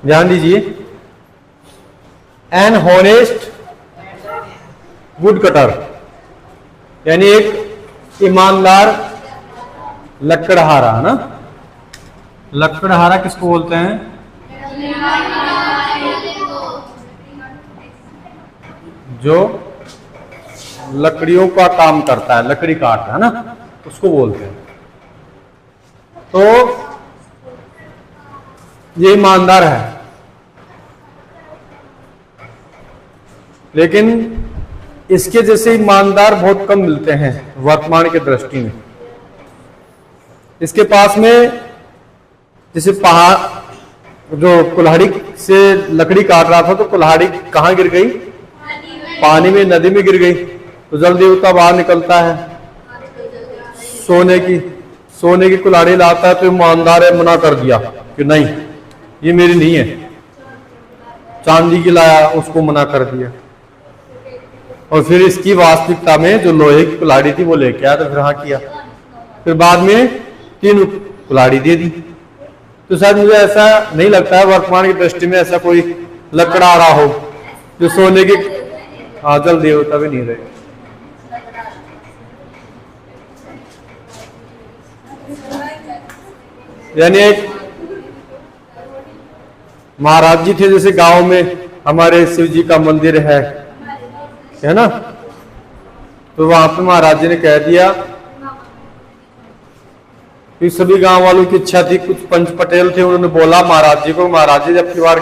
ध्यान दीजिए, N honest would cutter, यानी एक ईमानदार लकड़हारा, है ना। लकड़हारा किसको बोलते हैं? जो लकड़ियों का काम करता है, लकड़ी काटता है ना, उसको बोलते हैं। तो ये ईमानदार है, लेकिन इसके जैसे ईमानदार बहुत कम मिलते हैं वर्तमान की दृष्टि में। इसके पास में जैसे पहाड़, जो कुल्हाड़ी से लकड़ी काट रहा था तो कुल्हाड़ी कहाँ गिर गई? पानी में, नदी में गिर गई। तो जल देवता बाहर निकलता है, सोने की कुल्हाड़ी लाता है, तो ईमानदार है, मना कर दिया कि नहीं ये मेरी नहीं है। चांदी की लाया, उसको मना कर दिया। और फिर इसकी वास्तविकता में जो लोहे की कुल्हाड़ी थी वो लेके आया, तो फिर हाँ किया। फिर बाद में 3 कुल्हाड़ी दे दी। तो शायद मुझे ऐसा नहीं लगता है वर्तमान की दृष्टि में ऐसा कोई लकड़ा आ रहा हो जो सोने की, जल देवता भी नहीं रहे। यानी एक महाराज जी थे, जैसे गांव में हमारे शिव जी का मंदिर है ना, तो वहां पे महाराज जी ने कह दिया कि सभी गांव वालों की इच्छा थी, कुछ पंच पटेल थे, उन्होंने बोला महाराज जी को, महाराज जी जब की बार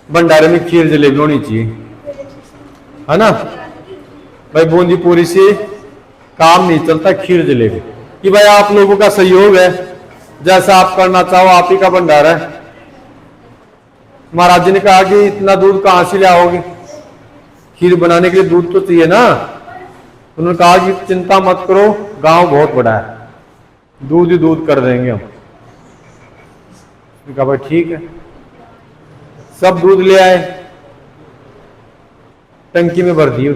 भंडारे में खीर जलेबी होनी चाहिए, है ना भाई, बूंदी पूरी से काम नहीं चलता, खीर जलेबी कि भाई आप लोगों का सहयोग है, जैसा आप करना चाहो, आप ही का भंडारा है। महाराज जी ने कहा कि इतना दूध कहां से लाओगे, खीर बनाने के लिए दूध तो चाहिए ना। उन्होंने कहा कि चिंता मत करो, गांव बहुत बड़ा है, दूध ही दूध कर देंगे हम। कहा भाई ठीक है। सब दूध ले आए, टंकी में भर दिए,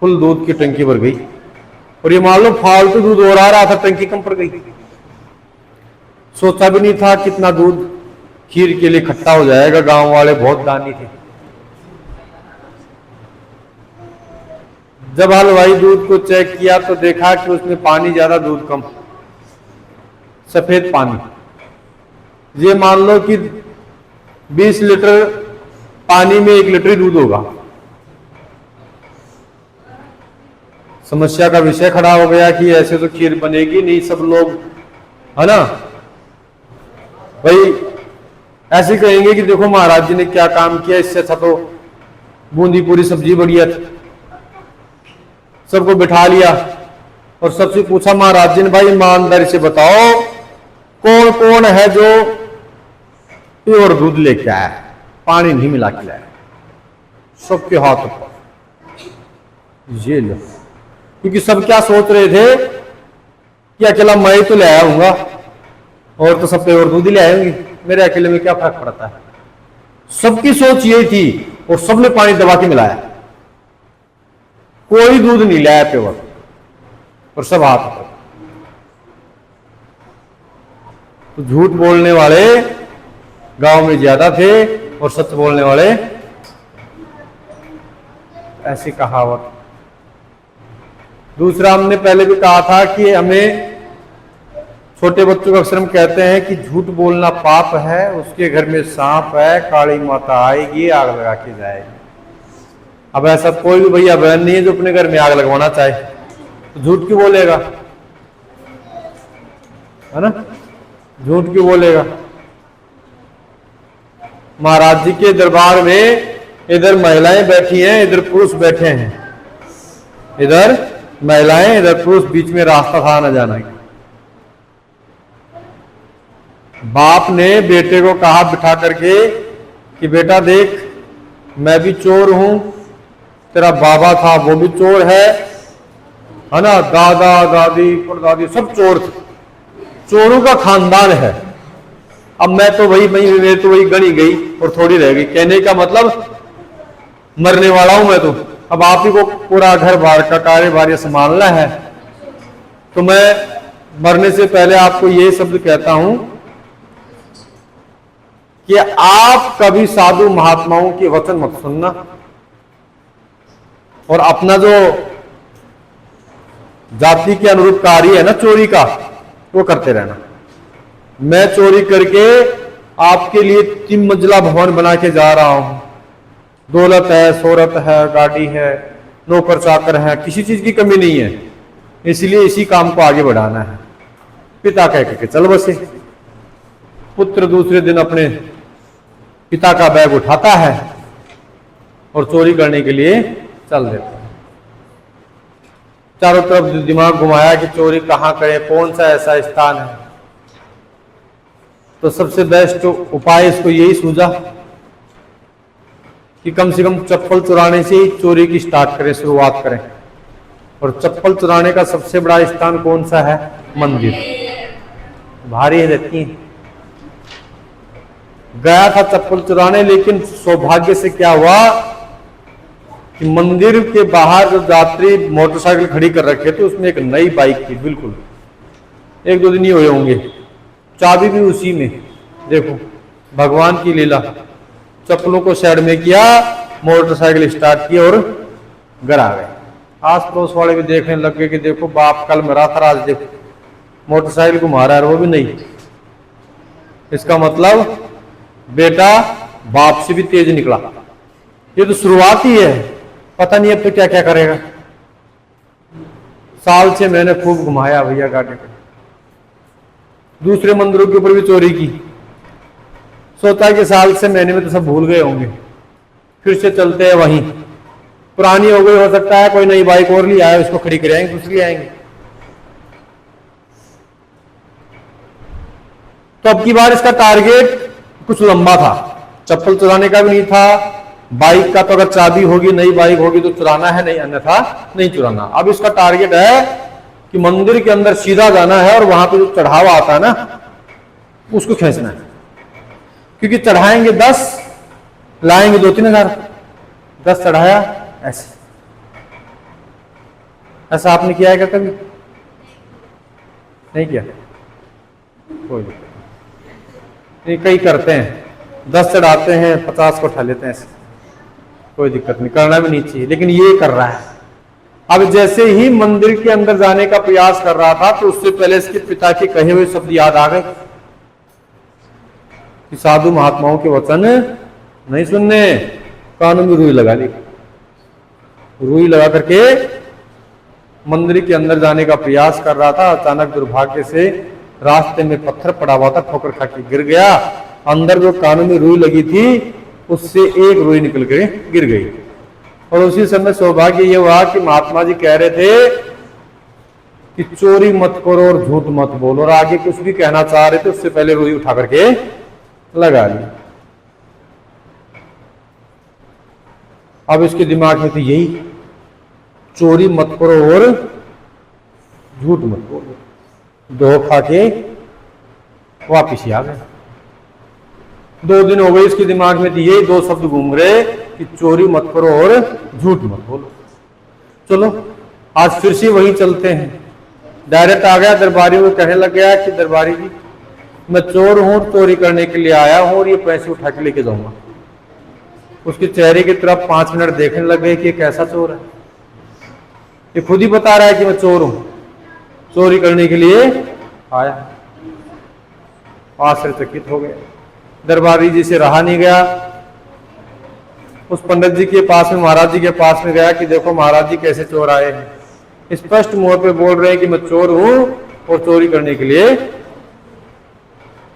फुल दूध की टंकी भर गई। और ये मान लो फालतू दूध और आ रहा था, टंकी कम पड़ गई। सोचा भी नहीं था कितना दूध खीर के लिए इकट्ठा हो जाएगा। गांव वाले बहुत दानी थे। जब हलवाई दूध को चेक किया तो देखा कि उसमें पानी ज्यादा, दूध कम, सफेद पानी। ये मान लो कि 20 लीटर पानी में 1 लीटर दूध होगा। समस्या का विषय खड़ा हो गया कि ऐसे तो खीर बनेगी नहीं, सब लोग, है ना भाई, ऐसे कहेंगे कि देखो महाराज जी ने क्या काम किया, इससे अच्छा तो बूंदी पूरी सब्जी बढ़िया थी। सबको बिठा लिया और सबसे पूछा महाराज जी ने, भाई ईमानदारी से बताओ कौन कौन है जो प्योर दूध लेके आया, पानी नहीं मिला के लाया? सबके हाथ ऊपर, ये लो। क्योंकि सब क्या सोच रहे थे कि अकेला मैं ही तो ले आया हूंगा, और तो सब प्योर दूध ही ले आएंगे, मेरे अकेले में क्या फर्क पड़ता है। सबकी सोच यही थी और सबने पानी दबा के मिलाया, कोई दूध नहीं लाया प्योर, और सब हाथ पर। तो झूठ बोलने वाले गांव में ज्यादा थे और सच बोलने वाले, ऐसी कहावत। दूसरा, हमने पहले भी कहा था कि हमें, छोटे बच्चों को अक्सर हम कहते हैं कि झूठ बोलना पाप है, उसके घर में सांप है, काली माता आएगी आग लगा के जाएगी। अब ऐसा कोई भी भैया बहन नहीं है जो अपने घर में आग लगवाना चाहे, तो झूठ क्यों बोलेगा, है ना, झूठ क्यों बोलेगा। महाराज जी के दरबार में इधर महिलाएं बैठी हैं, इधर पुरुष बैठे हैं, इधर महिलाएं इधर पुरुष, बीच में रास्ता था न जाना। बाप ने बेटे को कहा बिठा करके कि बेटा देख, मैं भी चोर हूं, तेरा बाबा था वो भी चोर है ना, दादा दादी परदादी सब चोर थे, चोरों का खानदान है। अब मैं तो मेरी तो वही गणी गई और थोड़ी रह गई। कहने का मतलब मरने वाला हूं मैं तो, अब आप ही को पूरा घर बार का कार्यभार संभालना है, तो मैं मरने से पहले आपको ये शब्द कहता हूं कि आप कभी साधु महात्माओं के वचन मत सुनना और अपना जो जाति के अनुरूप कार्य है ना चोरी का, वो करते रहना। मैं चोरी करके आपके लिए 3 मंजिला भवन बना के जा रहा हूं, दौलत है, शोहरत है, गाड़ी है, नौकर चाकर है, किसी चीज की कमी नहीं है, इसलिए इसी काम को आगे बढ़ाना है। पिता कह के चल बसे। पुत्र दूसरे दिन अपने पिता का बैग उठाता है और चोरी करने के लिए चल देता है। चारों तरफ दिमाग घुमाया कि चोरी कहां करें, कौन सा ऐसा स्थान है। तो सबसे बेस्ट उपाय इसको यही सूझा कि कम से कम चप्पल चुराने से ही चोरी की स्टार्ट करें, शुरुआत करें। और चप्पल चुराने का सबसे बड़ा स्थान कौन सा है? मंदिर। भारी रहती है। गया था चप्पल चुराने, लेकिन सौभाग्य से क्या हुआ कि मंदिर के बाहर जो यात्री मोटरसाइकिल खड़ी कर रखे थे उसमें एक नई बाइक थी, बिल्कुल 1-2 दिन ही हुए होंगे, चाबी भी उसी में। देखो भगवान की लीला। चप्पलों को साइड में किया, मोटरसाइकिल स्टार्ट की और घर आ गए। आस पड़ोस वाले भी देखने लग गए कि देखो बाप कल मरा था, आज देखो मोटरसाइकिल को मारा है, वो भी नहीं। इसका मतलब बेटा बाप से भी तेज निकला। ये तो शुरुआत ही है, पता नहीं अब तो क्या क्या करेगा। साल 6 महीने खूब घुमाया भैया गाड़ी को। दूसरे मंदिरों के ऊपर भी चोरी की। सोचा कि साल 6 महीने में तो सब भूल गए होंगे, फिर से चलते हैं वहीं। पुरानी हो गई, हो सकता है कोई नई बाइक और ली आए, उसको खड़ी कराएंगे, दूसरी आएंगे। तो अब की बार इसका टारगेट कुछ लंबा था, चप्पल चुराने का भी नहीं था। बाइक का तो अगर चाबी होगी, नई बाइक होगी तो चुराना है, नहीं अन्यथा नहीं चुराना। अब इसका टारगेट है कि मंदिर के अंदर सीधा जाना है और वहां पे जो चढ़ावा आता है ना, उसको खींचना है। क्योंकि चढ़ाएंगे 10, लाएंगे 2-3 हजार। 10 चढ़ाया, ऐसे। ऐसा आपने किया है क्या कभी? नहीं किया? कोई नहीं, कई करते हैं, 10 चढ़ाते हैं, 50 को उठा लेते हैं, ऐसे। कोई दिक्कत नहीं, करना भी नहीं चाहिए, लेकिन ये कर रहा है। अब जैसे ही मंदिर के अंदर जाने का प्रयास कर रहा था तो उससे पहले इसके पिता के कहे हुए शब्द याद आ गए कि साधु महात्माओं के वचन नहीं सुनने। कानों में रुई लगा ली। रुई लगा करके मंदिर के अंदर जाने का प्रयास कर रहा था। अचानक दुर्भाग्य से रास्ते में पत्थर पड़ा हुआ था, ठोकर खा के गिर गया। अंदर जो कानों में रुई लगी थी उससे एक रुई निकल के गिर गई। और उसी समय सौभाग्य ये हुआ कि महात्मा जी कह रहे थे कि चोरी मत करो और झूठ मत बोलो, और आगे कुछ भी कहना चाह रहे थे उससे पहले रुई उठा करके लगा ली। अब इसके दिमाग में तो यही, चोरी मत करो और झूठ मत बोलो। धोखा के वापिस ही आ गए। 2 दिन हो गए इसके दिमाग में तो यही 2 शब्द घूम रहे कि चोरी मत करो और झूठ मत बोलो। चलो आज फिर से वही चलते हैं। डायरेक्ट आ गया दरबारी को, कहने लग गया कि दरबारी जी मैं चोर हूं, चोरी करने के लिए आया हूं और ये पैसे उठा के लेके जाऊंगा। उसके चेहरे की तरफ 5 मिनट देखने लग गए कि कैसा चोर है। ये खुद ही बता रहा है कि मैं चोर हूं, चोरी करने के लिए आया। आश्चर्यचकित हो गए। दरबारी जी से रहा नहीं गया, उस पंडित जी के पास में, महाराज जी के पास में गया कि देखो महाराज जी कैसे चोर आए हैं। स्पष्ट मुंह पे बोल रहे हैं कि मैं चोर हूं और चोरी करने के लिए।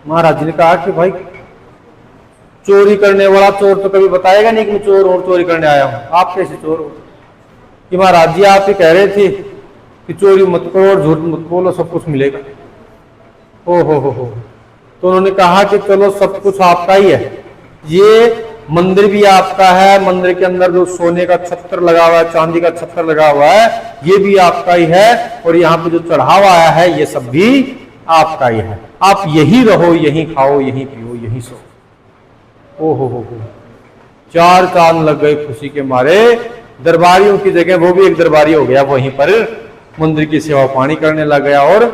महाराज जी ने कहा कि भाई चोरी करने वाला चोर तो कभी बताएगा नहीं कि मैं चोर हूं और चोरी करने आया हूं, आप कैसे चोर हो? कि महाराज जी आप ही कह रहे थे कि चोरी मत करो और झूठ मत बोलो, सब कुछ मिलेगा। ओ हो। तो उन्होंने कहा कि चलो सब कुछ आपका ही है, ये मंदिर भी आपका है, मंदिर के अंदर जो सोने का छत्र लगा हुआ है, चांदी का छत्र लगा हुआ है, ये भी आपका ही है, और यहाँ पे जो चढ़ावा आया है ये सब भी आपका ही है। आप यही रहो, यही खाओ, यही पियो, यही सो। ओ हो। 4 चांद लग गए खुशी के मारे। दरबारियों की जगह वो भी एक दरबारी हो गया, वहीं पर मंदिर की सेवा पानी करने लग गया। और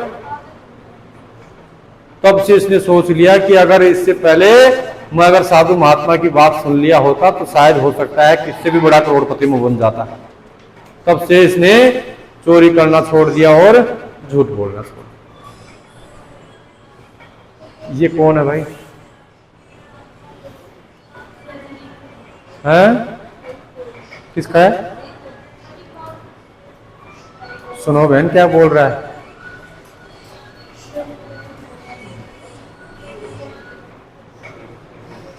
तब से इसने सोच लिया कि अगर इससे पहले मैं अगर साधु महात्मा की बात सुन लिया होता तो शायद हो सकता है कि इससे भी बड़ा करोड़पति में बन जाता। तब से इसने चोरी करना छोड़ दिया और झूठ बोलना छोड़ दिया। ये कौन है भाई? हैं? किसका है? सुनो बहन, क्या बोल रहा है?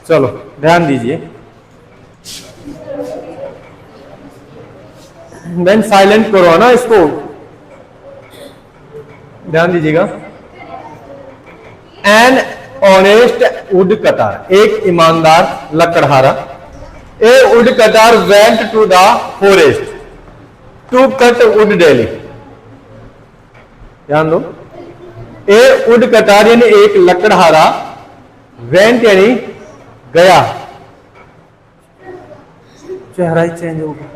चलो ध्यान दीजिए बहन, साइलेंट करो ना इसको, ध्यान दीजिएगा। एन ऑनेस्ट वुड कटर, एक ईमानदार लकड़हारा। A wood cutter went to the forest to cut wood daily. ध्यान दो, ए वुड कटर यानी एक लकड़हारा, वेंट यानी गया, चेहरा ही चेंज हो गया।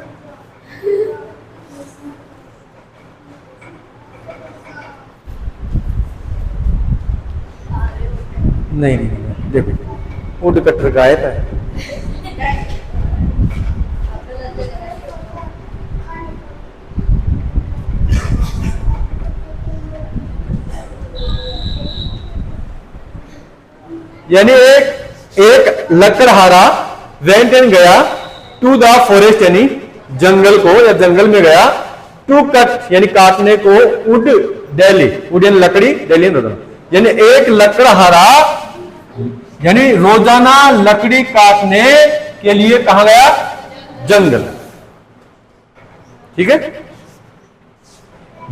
नहीं नहीं, देखो वुड कटर गायब है। यानी एक लकड़हारा वेंट एंड गया टू द फॉरेस्ट यानी जंगल को, या जंगल में गया, टू कट यानी काटने को, वुड डेली, वुड यानी लकड़ी, डेली यानी एक लकड़हारा यानी रोजाना लकड़ी काटने के लिए कहां गया? जंगल। ठीक है।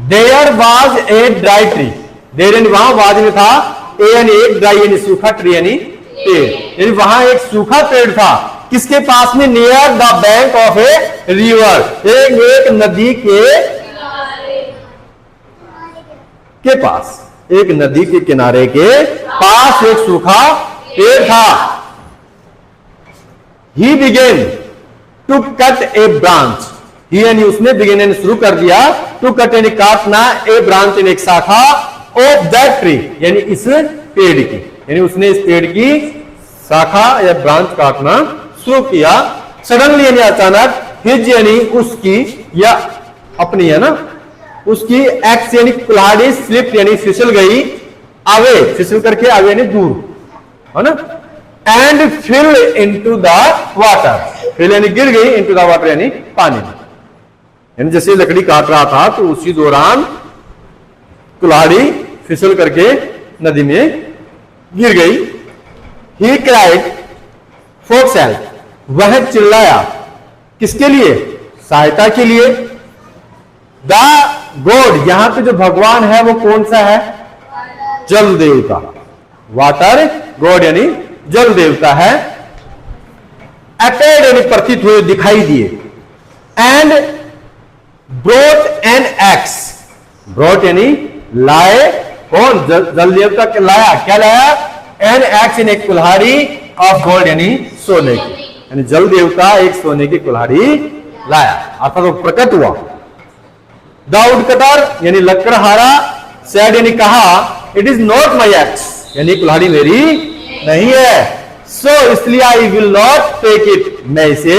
There was a dry tree, there यानी वहां, वाज में था, ए यानी एक, ड्राई यानी सूखा, ट्री यानी पेड़, यानी वहां एक सूखा पेड़ था। किसके पास में? Near the bank of a river, एक नदी के पास, एक नदी के किनारे के पास एक सूखा पेड़ था। He began to cut a branch, he यानी उसने, बिगेन यानी शुरू कर दिया, टू कट यानी काटना, ए ब्रांच यानी एक शाखा, ऑफ दैट ट्री यानी इस पेड़ की, यानी उसने इस पेड़ की शाखा या ब्रांच काटना शुरू किया। सडनली यानी अचानक, हिज यानी उसकी या अपनी है ना, उसकी, एक्स यानी कुल्हाड़ी, स्लिप यानी फिसल गई, अवे फिसल करके, अवे यानी दूर, है ना, and fill into the water, fill यानी गिर गई, इनटू द वाटर यानी पानी में। यानी जैसे लकड़ी काट रहा था तो उसी दौरान कुल्हाड़ी फिसल करके नदी में गिर गई। ही क्राइड फॉर हेल्प, वह चिल्लाया, किसके लिए? सहायता के लिए। द गॉड, यहां पे जो भगवान है वो कौन सा है? जल देवता, वाटर गॉड यानी जल देवता है। अपेयर्ड यानी प्रतीत हुए, दिखाई दिए। And brought an axe, brought यानी लाए, कौन? जल देवता के लाया, क्या लाया? एन एक्स यानी एक कुल्हाड़ी, ऑफ गोल्ड यानी सोने की, यानी जल देवता एक सोने की कुल्हाड़ी लाया, अर्थात वो प्रकट हुआ। दाऊद कतर यानी लकड़हारा, सैड यानी कहा, it is not my axe, यानी कुल्हाड़ी मेरी नहीं है, सो इसलिए I will not take it, मैं इसे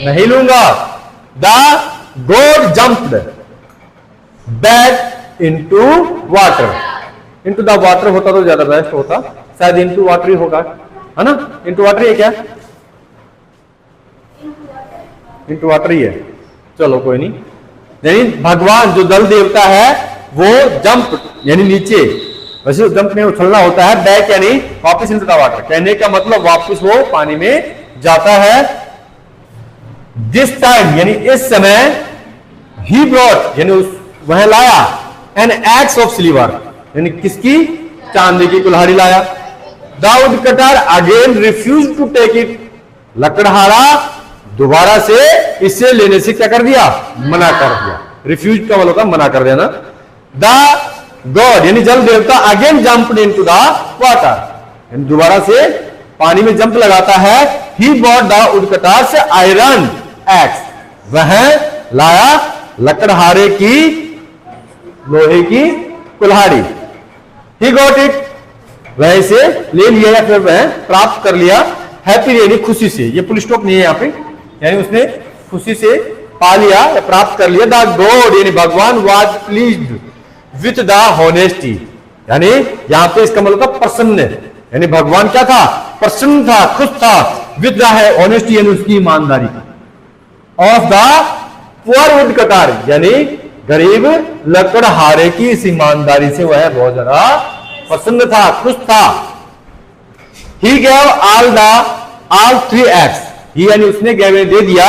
नहीं लूंगा। The god jumped back into water, into the water होता तो ज्यादा बेस्ट होता, शायद इनटू वाटर ही होगा, है ना, इनटू वाटर ही है क्या? इनटू वाटर ही है, चलो कोई नहीं। यानी भगवान जो जल देवता है वो जंप यानी नीचे, वैसे जंप में उछलना होता है, बैक यानी वापस इनटू द वाटर, कहने का मतलब वापस वो पानी में जाता है। दिस टाइम यानी इस समय, ही ब्रॉट यानी वह लाया, एन एक्स ऑफ सिल्वर यानी किसकी? चांदी की कुल्हाड़ी लाया। The wood cutter again refuse to take it, लकड़हारा दोबारा से इससे लेने से क्या कर दिया? मना कर दिया। रिफ्यूज का मतलब होता मना कर देना। द गॉड यानी जल देवता again jumped into the water, दोबारा से पानी में जंप लगाता है। ही बॉट द वुडकटर से आयरन एक्स, वह लाया लकड़हारे की लोहे की कुल्हाड़ी। ही गॉट इट, वह इसे ले लिया या फिर वह प्राप्त कर लिया। हैप्पी यानी खुशी से, ये फुल स्टॉप नहीं है यहाँ पे, यानी उसने खुशी से पा लिया या प्राप्त कर लिया। द गॉड यानी भगवान was pleased with the honesty, यानी यहाँ पे इसका मतलब था प्रसन्न, यानी भगवान क्या था, प्रसन्न था, खुश था, विद द हॉनेस्टी यानी उसकी ईमानदारी of the poor would cutter, यानी गरीब लकड़हारे की इस ईमानदारी से वह बहुत ज्यादा प्रसन्न था, खुश था। ही गैव ऑल 3 ही यानी उसने दे दिया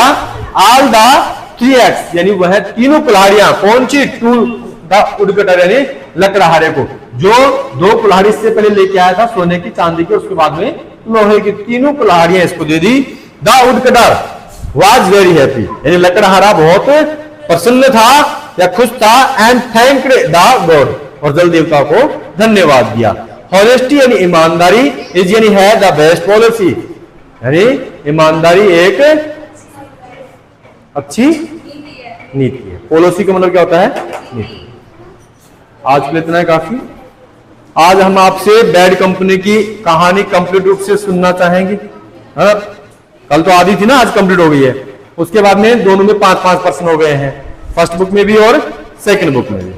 ऑल द 3 यानी वह तीनों कुल्हाड़ियां, कौन सी, टू द वुड कटर यानी लकड़हारे को, जो 2 कुल्हाड़ी से पहले लेके आया था सोने की चांदी की, उसके बाद में लोहे की, तीनों कुल्हाड़ियां इसको दे दी। The wood cutter was very happy यानी लकड़हारा बहुत प्रसन्न था या खुश था, एंड थैंक्ड द गॉड और जल देवता को धन्यवाद दिया। हॉनेस्टी यानी ईमानदारी, इज यानी है द बेस्ट पॉलिसी, यानी ईमानदारी एक अच्छी नीति है। पॉलिसी का मतलब क्या होता है, नीति। आज के लिए इतना है काफी। आज हम आपसे बैड कंपनी की कहानी कंप्लीट रूप से सुनना चाहेंगे। हाँ, कल तो आधी थी ना, आज कंप्लीट हो गई है। उसके बाद में दोनों में 5-5 प्रश्न हो गए हैं, फर्स्ट बुक में भी और सेकंड बुक में भी।